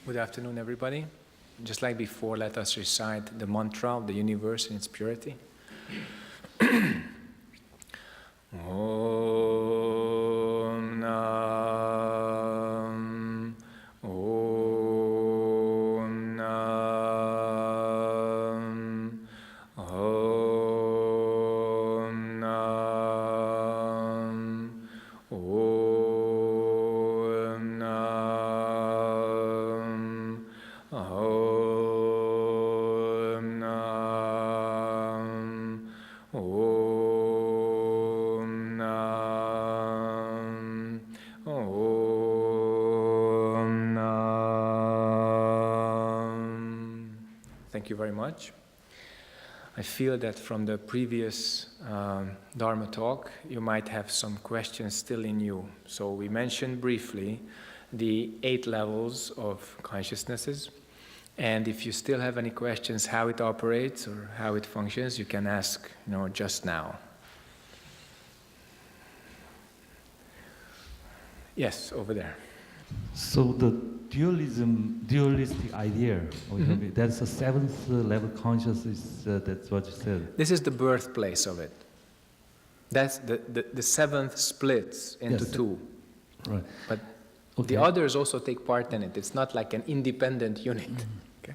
Good afternoon, everybody. Just like before, let us recite the mantra of the universe in its purity. Om Nam, Om Nam, Om Nam, Om Nam, Om Nam, Om Nam, Om Nam. Thank you very much. I feel that from the previous Dharma talk, you might have some questions still in you. So we mentioned briefly the 8 levels of consciousnesses. And if you still have any questions how it operates or how it functions, you can ask, just now. Yes, over there. So the dualistic idea, that's the 7th level consciousness, that's what you said. This is the birthplace of it. That's the 7th splits into 2. Right. But the others also take part in it. It's not like an independent unit. Okay.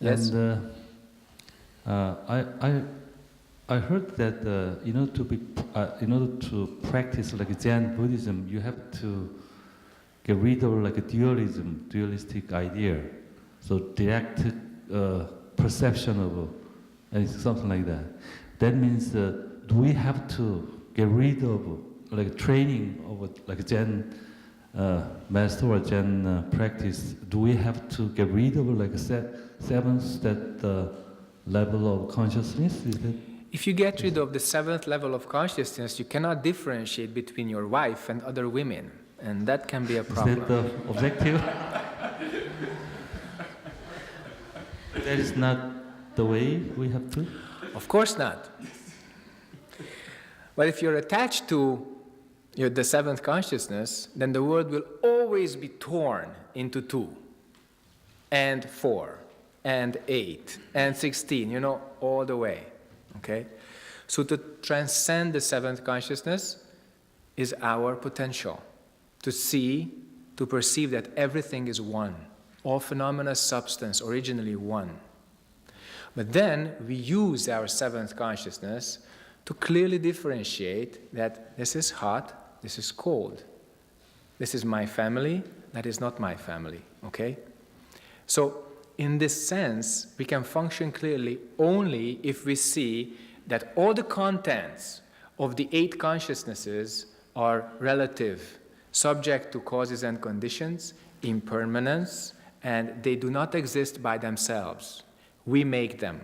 Yes. And I heard that in order to practice like Zen Buddhism, you have to get rid of like a dualistic idea. So direct perception of something like that. That means, do we have to get rid of like training of like Zen master or Zen practice? Do we have to get rid of like a 7th level of consciousness? Is that? If you get rid of the 7th level of consciousness, you cannot differentiate between your wife and other women. And that can be a problem. Is that the objective? That is not the way we have to? Of course not. But if you're attached to the 7th consciousness, then the world will always be torn into 2, and 4, and 8, and 16, all the way. Okay? So to transcend the 7th consciousness is our potential. To see, to perceive that everything is one. All phenomena, substance, originally one. But then we use our 7th consciousness to clearly differentiate that this is hot, this is cold. This is my family, that is not my family, okay? So in this sense, we can function clearly only if we see that all the contents of the 8 consciousnesses are relative, subject to causes and conditions, impermanence, and they do not exist by themselves. We make them.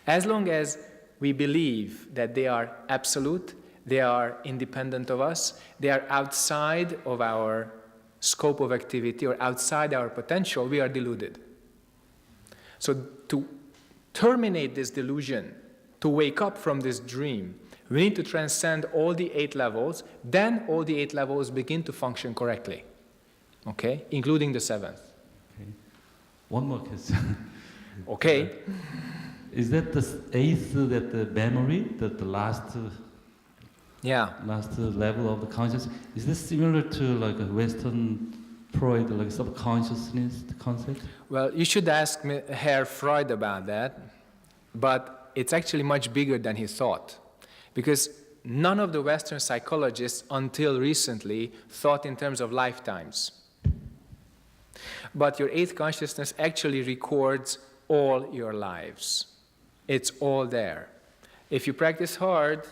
As long as we believe that they are absolute, they are independent of us, they are outside of our scope of activity or outside our potential, we are deluded. So to terminate this delusion, to wake up from this dream, we need to transcend all the 8 levels, then all the 8 levels begin to function correctly, okay, including the 7th. Okay. One more question. Okay. Is that the 8th, that the memory, that the last level of the consciousness? Is this similar to like a Western Freud, like subconsciousness concept? Well, you should ask Herr Freud about that, but it's actually much bigger than he thought. Because none of the Western psychologists until recently thought in terms of lifetimes. But your 8th consciousness actually records all your lives. It's all there. If you practice hard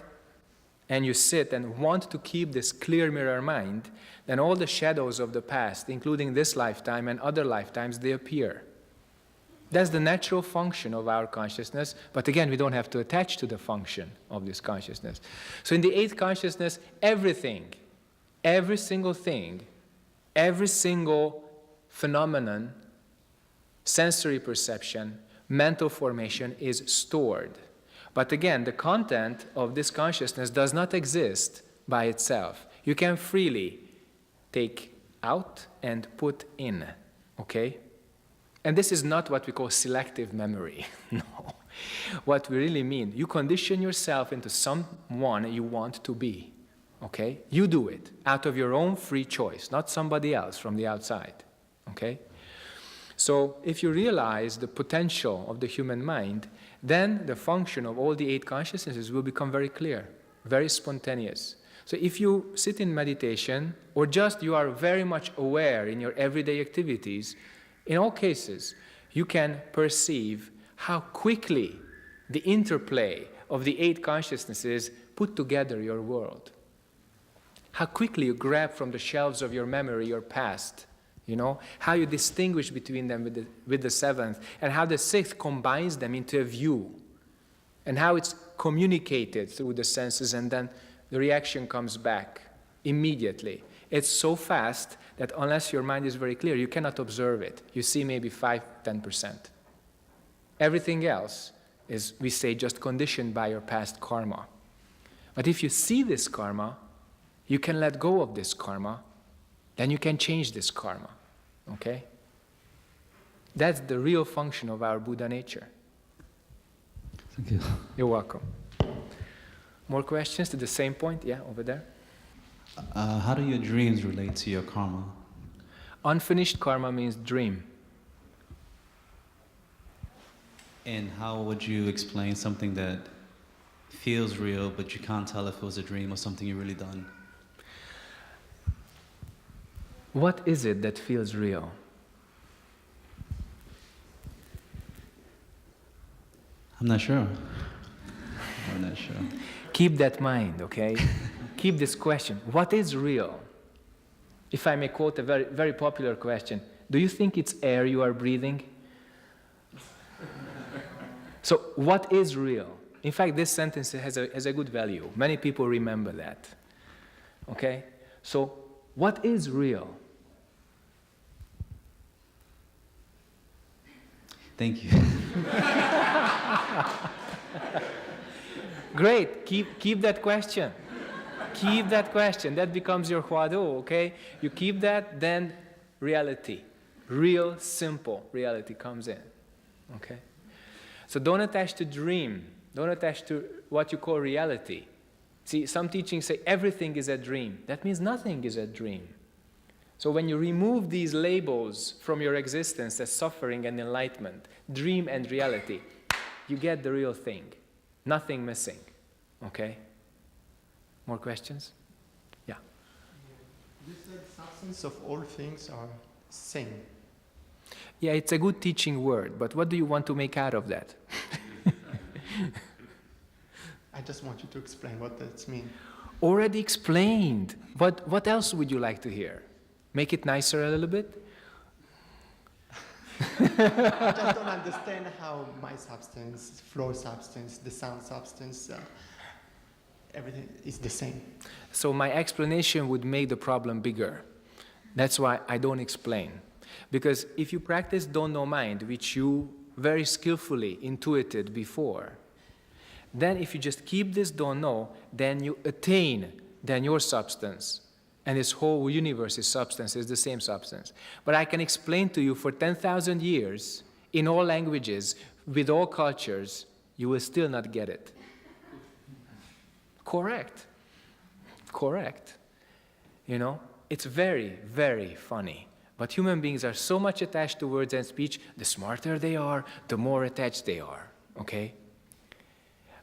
and you sit and want to keep this clear mirror mind, then all the shadows of the past, including this lifetime and other lifetimes, they appear. That's the natural function of our consciousness, but again, we don't have to attach to the function of this consciousness. So in the 8th consciousness, everything, every single thing, every single phenomenon, sensory perception, mental formation is stored. But again, the content of this consciousness does not exist by itself. You can freely take out and put in. Okay? And this is not what we call selective memory. No. What we really mean, you condition yourself into someone you want to be. Okay? You do it out of your own free choice, not somebody else from the outside. Okay? So if you realize the potential of the human mind, then the function of all the 8 consciousnesses will become very clear, very spontaneous. So if you sit in meditation, or just you are very much aware in your everyday activities, in all cases, you can perceive how quickly the interplay of the 8 consciousnesses put together your world. How quickly you grab from the shelves of your memory your past, you know, how you distinguish between them with the 7th, and how the 6th combines them into a view, and how it's communicated through the senses, and then the reaction comes back immediately. It's so fast that unless your mind is very clear, you cannot observe it. You see maybe 5–10%. Everything else is, we say, just conditioned by your past karma. But if you see this karma, you can let go of this karma, then you can change this karma. Okay? That's the real function of our Buddha nature. Thank you. You're welcome. More questions to the same point? Yeah, over there. How do your dreams relate to your karma? Unfinished karma means dream. And how would you explain something that feels real, but you can't tell if it was a dream or something you really done? What is it that feels real? I'm not sure. I'm not sure. Keep that mind, okay? Keep this question. What is real? If I may quote a very, very popular question, do you think it's air you are breathing? So, what is real? In fact, this sentence has a good value. Many people remember that. Okay? So, what is real? Thank you. Great. Keep that question. Keep that question. That becomes your huado, okay? You keep that, then reality. Real, simple reality comes in. Okay? So don't attach to dream. Don't attach to what you call reality. See, some teachings say everything is a dream. That means nothing is a dream. So when you remove these labels from your existence as suffering and enlightenment, dream and reality, you get the real thing. Nothing missing. Okay? More questions? Yeah. You said substance of all things are same. Yeah, it's a good teaching word, but what do you want to make out of that? I just want you to explain what that means. Already explained. What else would you like to hear? Make it nicer a little bit? I just don't understand how my substance, floor substance, the sound substance, everything is the same. So my explanation would make the problem bigger. That's why I don't explain. Because if you practice don't know mind, which you very skillfully intuited before, then if you just keep this don't know, then you attain then your substance. And this whole universe is substance, is the same substance. But I can explain to you for 10,000 years, in all languages, with all cultures, you will still not get it. Correct. Correct. You know, it's very, very funny. But human beings are so much attached to words and speech, the smarter they are, the more attached they are, okay?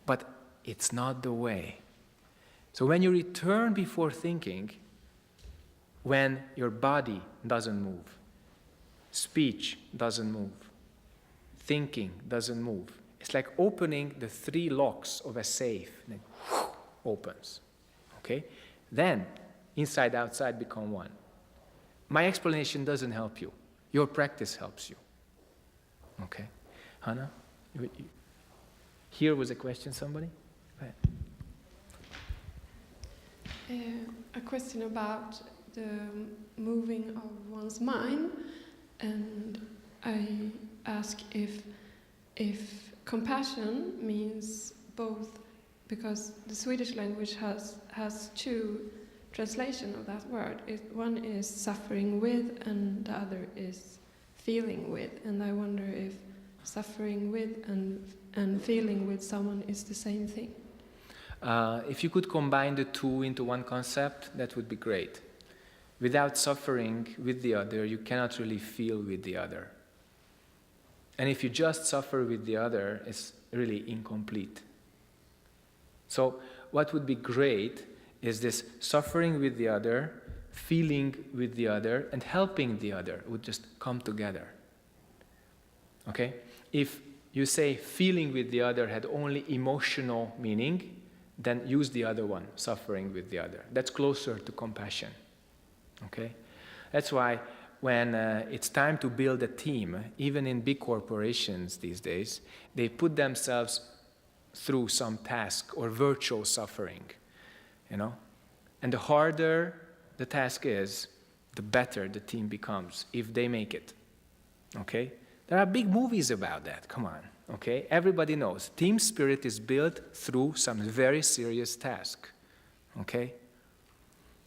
But it's not the way. So when you return before thinking, when your body doesn't move, speech doesn't move, thinking doesn't move, it's like opening the 3 locks of a safe, and then opens, okay? Then, inside, outside become one. My explanation doesn't help you. Your practice helps you. Okay? Hannah? Here was a question, somebody? Go ahead. A question about the moving of one's mind, and I ask if compassion means both, because the Swedish language has 2 translations of that word. One is suffering with, and the other is feeling with, and I wonder if suffering with and feeling with someone is the same thing. If you could combine the two into one concept, that would be great. Without suffering with the other, you cannot really feel with the other. And if you just suffer with the other, it's really incomplete. So what would be great is this suffering with the other, feeling with the other, and helping the other would just come together. Okay? If you say feeling with the other had only emotional meaning, then use the other one, suffering with the other. That's closer to compassion. Okay? That's why when it's time to build a team, even in big corporations these days, they put themselves through some task or virtual suffering, you know? And the harder the task is, the better the team becomes, if they make it, okay? There are big movies about that, come on, okay? Everybody knows. Team spirit is built through some very serious task, okay?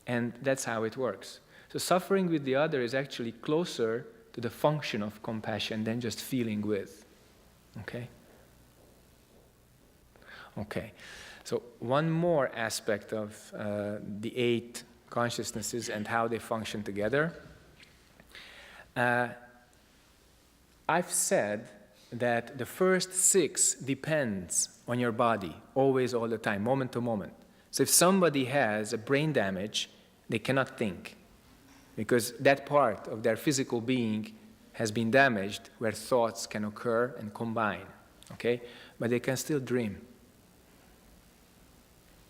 And that's how it works. So suffering with the other is actually closer to the function of compassion than just feeling with, okay? Okay, so one more aspect of the 8 consciousnesses and how they function together. I've said that the first 6 depends on your body, always, all the time, moment to moment. So if somebody has a brain damage, they cannot think, because that part of their physical being has been damaged where thoughts can occur and combine, okay? But they can still dream.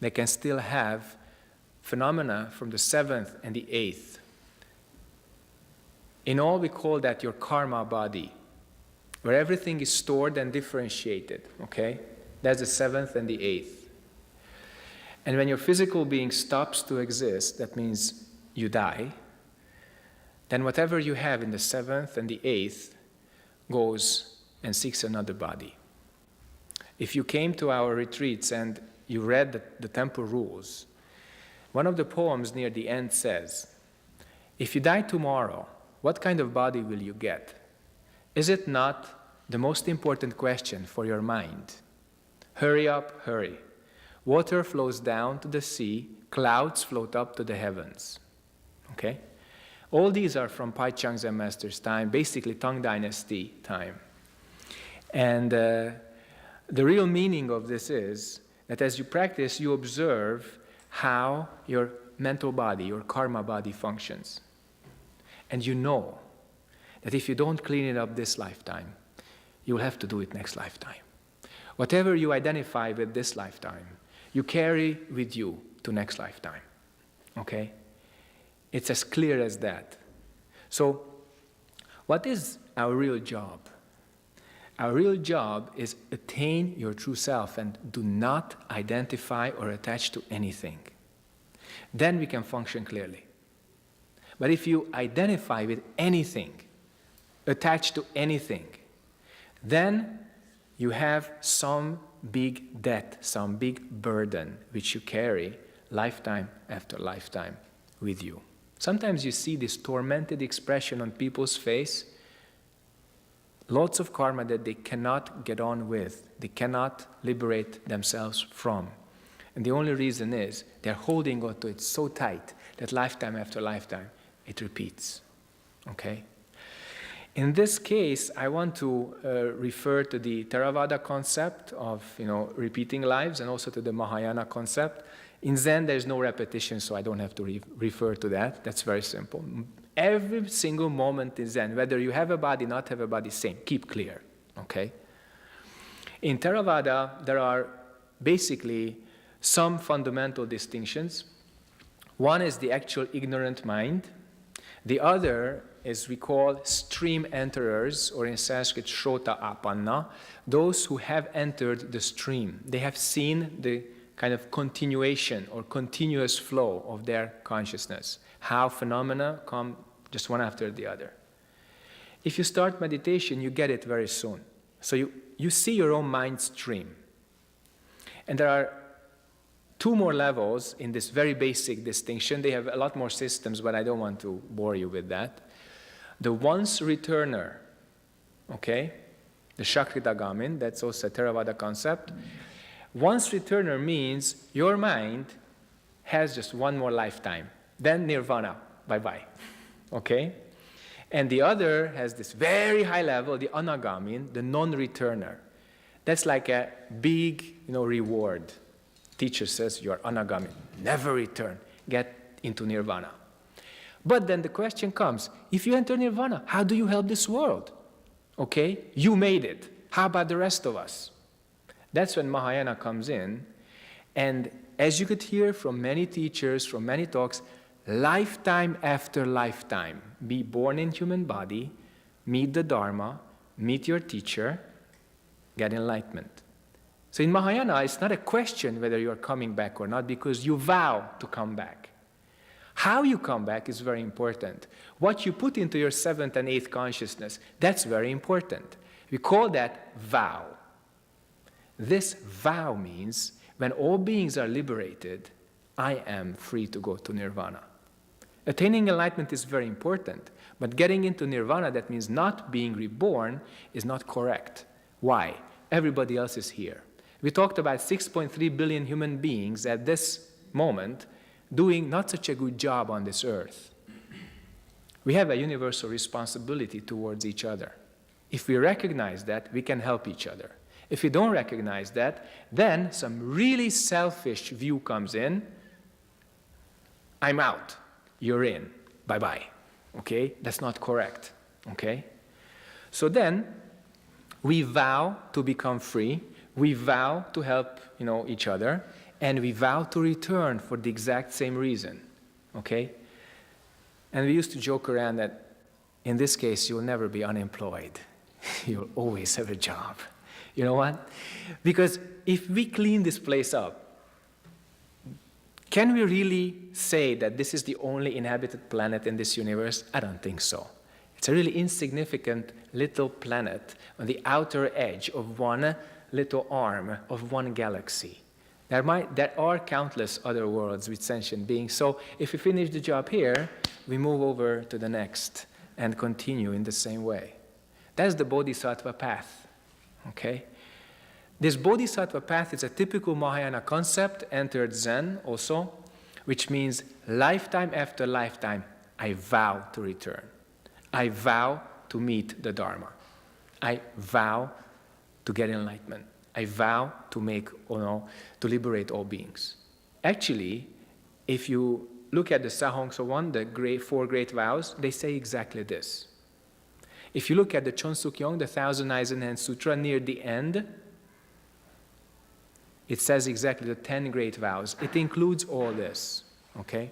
They can still have phenomena from the 7th and the 8th. In all, we call that your karma body, where everything is stored and differentiated, okay? That's the 7th and the 8th. And when your physical being stops to exist, that means you die, then whatever you have in the 7th and the 8th goes and seeks another body. If you came to our retreats and you read the temple rules, one of the poems near the end says, if you die tomorrow, what kind of body will you get? Is it not the most important question for your mind? Hurry up, hurry. Water flows down to the sea, clouds float up to the heavens. Okay? All these are from Pai Chang Zen Master's time, basically Tang Dynasty time. And the real meaning of this is that as you practice, you observe how your mental body, your karma body functions. And you know that if you don't clean it up this lifetime, you will have to do it next lifetime. Whatever you identify with this lifetime, you carry with you to next lifetime. Okay? It's as clear as that. So, what is our real job? Our real job is attain your true self and do not identify or attach to anything. Then we can function clearly. But if you identify with anything, attach to anything, then you have some big debt, some big burden which you carry lifetime after lifetime with you. Sometimes you see this tormented expression on people's face, lots of karma that they cannot get on with, they cannot liberate themselves from. And the only reason is they're holding on to it so tight that lifetime after lifetime it repeats. Okay? In this case, I want to refer to the Theravada concept of repeating lives, and also to the Mahayana concept. In Zen, there's no repetition, so I don't have to refer to that. That's very simple. Every single moment in Zen, whether you have a body, not have a body, same. Keep clear. Okay? In Theravada, there are basically some fundamental distinctions. One is the actual ignorant mind. The other is we call stream enterers, or in Sanskrit, Shrota Apanna, those who have entered the stream. They have seen the kind of continuation or continuous flow of their consciousness, how phenomena come just one after the other. If you start meditation, you get it very soon. So you see your own mind stream. And there are 2 more levels in this very basic distinction. They have a lot more systems, but I don't want to bore you with that. the once returner, okay? The Shakritagamin, that's also a Theravada concept. Once returner means your mind has just one more lifetime, then nirvana, bye-bye, okay? And the other has this very high level, the Anagamin, the non-returner. That's like a big, reward. Teacher says, you're Anagamin, never return, get into nirvana. But then the question comes, if you enter nirvana, how do you help this world? Okay, you made it. How about the rest of us? That's when Mahayana comes in. And as you could hear from many teachers, from many talks, lifetime after lifetime, be born in human body, meet the Dharma, meet your teacher, get enlightenment. So in Mahayana, it's not a question whether you're coming back or not, because you vow to come back. How you come back is very important. What you put into your 7th and 8th consciousness, that's very important. We call that vow. This vow means when all beings are liberated, I am free to go to nirvana. Attaining enlightenment is very important, but getting into nirvana, that means not being reborn, is not correct. Why? Everybody else is here. We talked about 6.3 billion human beings at this moment doing not such a good job on this earth. We have a universal responsibility towards each other. If we recognize that, we can help each other. If we don't recognize that, then some really selfish view comes in. I'm out. You're in. Bye-bye. Okay? That's not correct. Okay? So then, we vow to become free. We vow to help, each other. And we vow to return for the exact same reason. Okay? And we used to joke around that in this case, you'll never be unemployed. You'll always have a job. You know what? Because if we clean this place up, can we really say that this is the only inhabited planet in this universe? I don't think so. It's a really insignificant little planet on the outer edge of one little arm of one galaxy. There are countless other worlds with sentient beings. So if we finish the job here, we move over to the next and continue in the same way. That's the Bodhisattva path. Okay? This Bodhisattva path is a typical Mahayana concept, entered Zen also, which means lifetime after lifetime, I vow to return. I vow to meet the Dharma. I vow to get enlightenment. I vow to to liberate all beings. Actually, if you look at the Sahong One, the 4 great vows, they say exactly this. If you look at the Chonsukyong, the Thousand Eyes and Hands Sutra, near the end, it says exactly the 10 great vows. It includes all this, okay?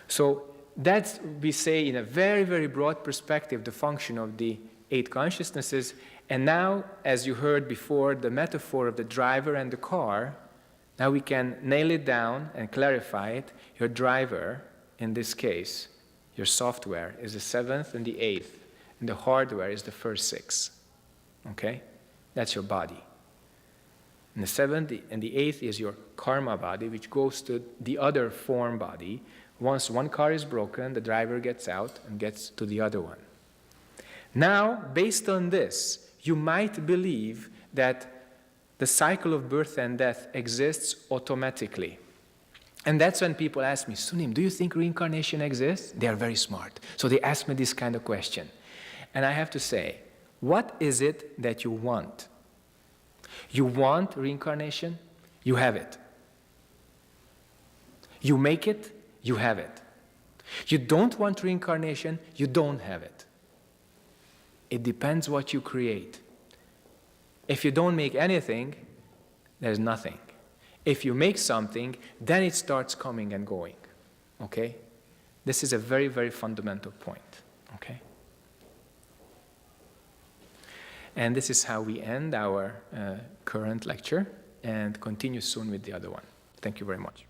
So that's, we say, in a very, very broad perspective, the function of the 8 consciousnesses. And now, as you heard before, the metaphor of the driver and the car, now we can nail it down and clarify it. Your driver, in this case, your software, is the 7th and the 8th, and the hardware is the first 6. Okay? That's your body. And the 7th and the 8th is your karma body, which goes to the other form body. Once one car is broken, the driver gets out and gets to the other one. Now, based on this, you might believe that the cycle of birth and death exists automatically. And that's when people ask me, Sunim, do you think reincarnation exists? They are very smart. So they ask me this kind of question. And I have to say, what is it that you want? You want reincarnation? You have it. You make it? You have it. You don't want reincarnation? You don't have it. It depends what you create. If you don't make anything, there's nothing. If you make something, then it starts coming and going. Okay? This is a very, very fundamental point. Okay? And this is how we end our current lecture and continue soon with the other one. Thank you very much.